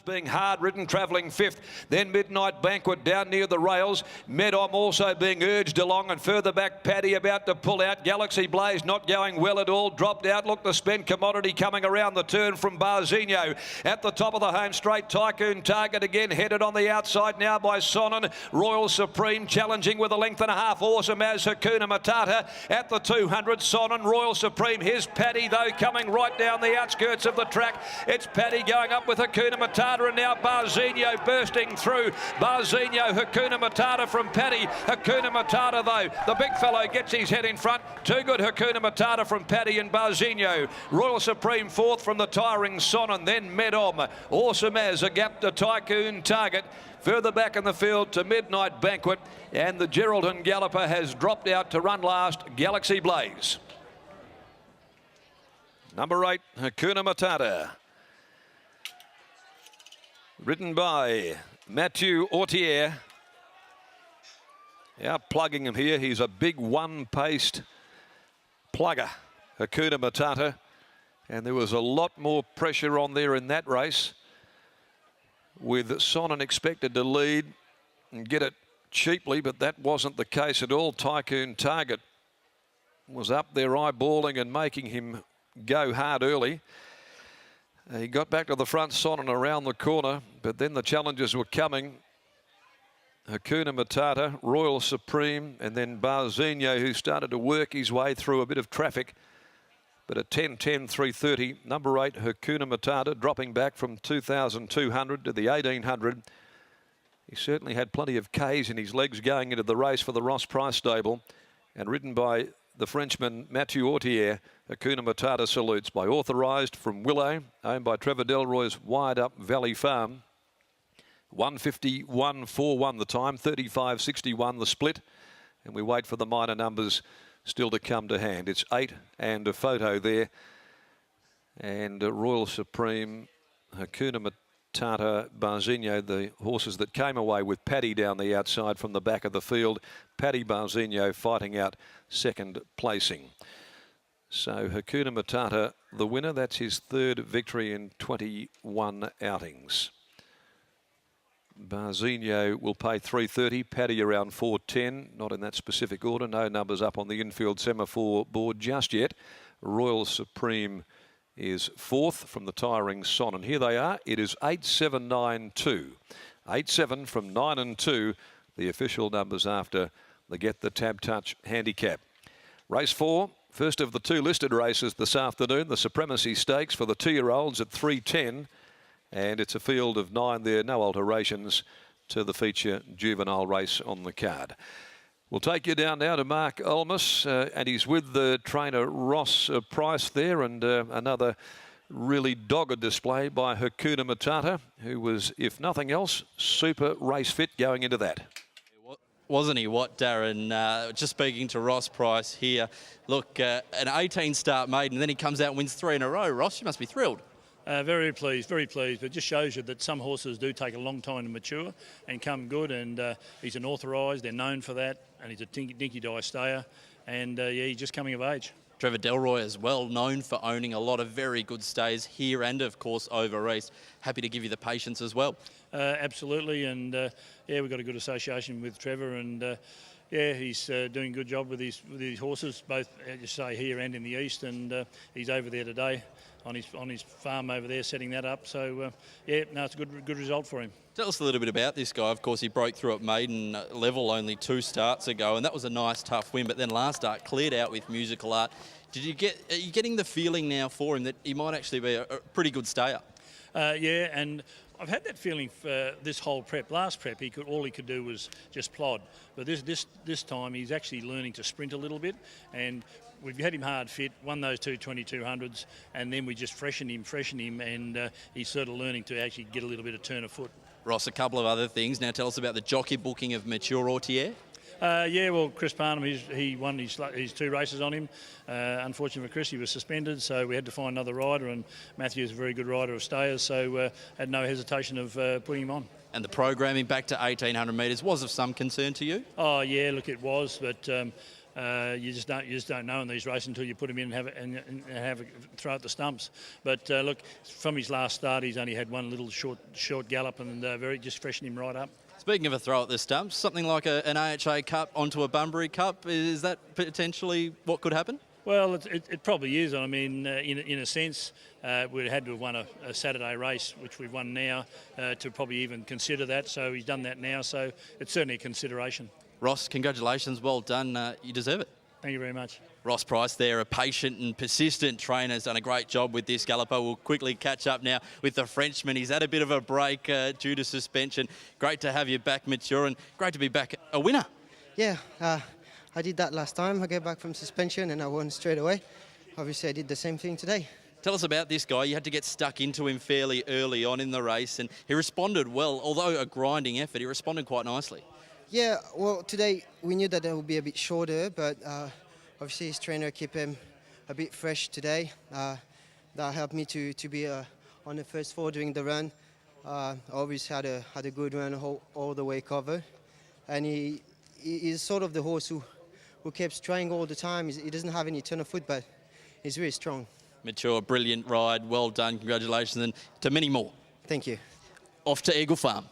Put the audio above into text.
Being hard ridden, travelling fifth. Then Midnight Banquet down near the rails. Medom also being urged along, and further back Paddy about to pull out. Galaxy Blaze not going well at all. Dropped out. Look, the Spent Commodity coming around the turn from Barzinho. At the top of the home straight, Tycoon Target again headed on the outside now by Sonnen. Royal Supreme challenging with a length and a half. Awesome as Hakunamata at the 200. Sonnen, Royal Supreme. Here's Paddy though coming right down the outskirts of the track. It's Paddy going up with Hakunamata. And now Barzinho bursting through. Barzinho, Hakunamata from Paddy. Hakunamata though, the big fellow gets his head in front. Too good Hakunamata from Paddy and Barzinho. Royal Supreme fourth from the tiring Sonnen. Then Medom. Awesome as a gap to Tycoon Target. Further back in the field to Midnight Banquet. And the Geraldton Galloper has dropped out to run last, Galaxy Blaze. Number 8, Hakunamata. Ridden by Mathieu Autier. Out plugging him here. He's a big one-paced plugger, Hakunamata. And there was a lot more pressure on there in that race, with Sonnen expected to lead and get it cheaply, but that wasn't the case at all. Tycoon Target was up there eyeballing and making him go hard early. He got back to the front, Sonnen around the corner, but then the challenges were coming. Hakunamata, Royal Supreme, and then Barzinho, who started to work his way through a bit of traffic. But at 10:10, 3:30, number 8, Hakunamata, dropping back from 2,200 to the 1,800. He certainly had plenty of Ks in his legs going into the race for the Ross Price stable, and ridden by the Frenchman Mathieu Autier. Hakunamata salutes by authorised from Willow, owned by Trevor Delroy's Wired Up Valley Farm. 151.41 the time, 35.61 the split, and we wait for the minor numbers still to come to hand. It's 8 and a photo there, and Royal Supreme, Hakunamata, Barzinho, the horses that came away with Paddy down the outside from the back of the field. Paddy, Barzinho fighting out second placing. So Hakunamata, the winner. That's his third victory in 21 outings. Barzinho will pay $3.30. Paddy around $4.10. Not in that specific order. No numbers up on the infield semaphore board just yet. Royal Supreme is fourth from the tiring Sonnen. Here they are. It is 8-7-9-2. 8-7 from 9 and 2. The official numbers after the Get the Tab Touch handicap. Race 4. First of the two listed races this afternoon, the Supremacy Stakes for the 2-year-olds at 3:10. And it's a field of 9 there, no alterations to the feature juvenile race on the card. We'll take you down now to Mark Olmus, and he's with the trainer Ross Price there, and another really dogged display by Hakunamata, who was, if nothing else, super race fit going into that. Wasn't he what, Darren? Just speaking to Ross Price here. Look, an 18-start maiden, and then he comes out and wins 3 in a row. Ross, you must be thrilled. Very pleased, very pleased. But it just shows you that some horses do take a long time to mature and come good. And he's an authorised, they're known for that. And he's a dinky die stayer. And yeah, he's just coming of age. Trevor Delroy is well known for owning a lot of very good stays here and, of course, over east. Happy to give you the patience as well. Absolutely. And yeah, we've got a good association with Trevor. And yeah, he's doing a good job with his horses, both, as you say, here and in the east. And he's over there today on his farm over there, setting that up. So yeah, no, it's a good result for him. Tell us a little bit about this guy. Of course, he broke through at maiden level only 2 starts ago, and that was a nice, tough win. But then last start cleared out with Musical Art. Are you getting the feeling now for him that he might actually be a pretty good stayer? Yeah, and I've had that feeling for this whole prep. Last prep, all he could do was just plod. But this time, he's actually learning to sprint a little bit, and we've had him hard fit, won those 2 2200s, and then we just freshened him, and he's sort of learning to actually get a little bit of turn of foot. Ross, a couple of other things. Now tell us about the jockey booking of Mature Autier. Yeah, well, Chris Parnham, he won his 2 races on him. Unfortunately for Chris, he was suspended, so we had to find another rider, and Matthew's a very good rider of stayers, so had no hesitation of putting him on. And the programming back to 1,800 metres was of some concern to you? Oh, yeah, look, it was, but You just don't know in these races until you put him in and have a throw at the stumps. But look, from his last start, he's only had one little short gallop, and just freshened him right up. Speaking of a throw at the stumps, something like an AHA Cup onto a Bunbury Cup, is that potentially what could happen? Well, it probably is. I mean, in a sense, we had to have won a Saturday race, which we've won now, to probably even consider that. So he's done that now, so it's certainly a consideration. Ross, congratulations, well done. You deserve it. Thank you very much. Ross Price there, a patient and persistent trainer, has done a great job with this galloper. We'll quickly catch up now with the Frenchman. He's had a bit of a break due to suspension. Great to have you back, mature, and great to be back a winner. Yeah, I did that last time. I got back from suspension and I won straight away. Obviously, I did the same thing today. Tell us about this guy. You had to get stuck into him fairly early on in the race, and he responded well. Although a grinding effort, he responded quite nicely. Yeah, well, today we knew that it would be a bit shorter, but obviously his trainer kept him a bit fresh today. That helped me to be on the first four during the run. I always had a good run all the way covered, and he is sort of the horse who keeps trying all the time. He doesn't have any turn of foot, but he's really strong. Mature, brilliant ride. Well done. Congratulations, and to many more. Thank you. Off to Eagle Farm.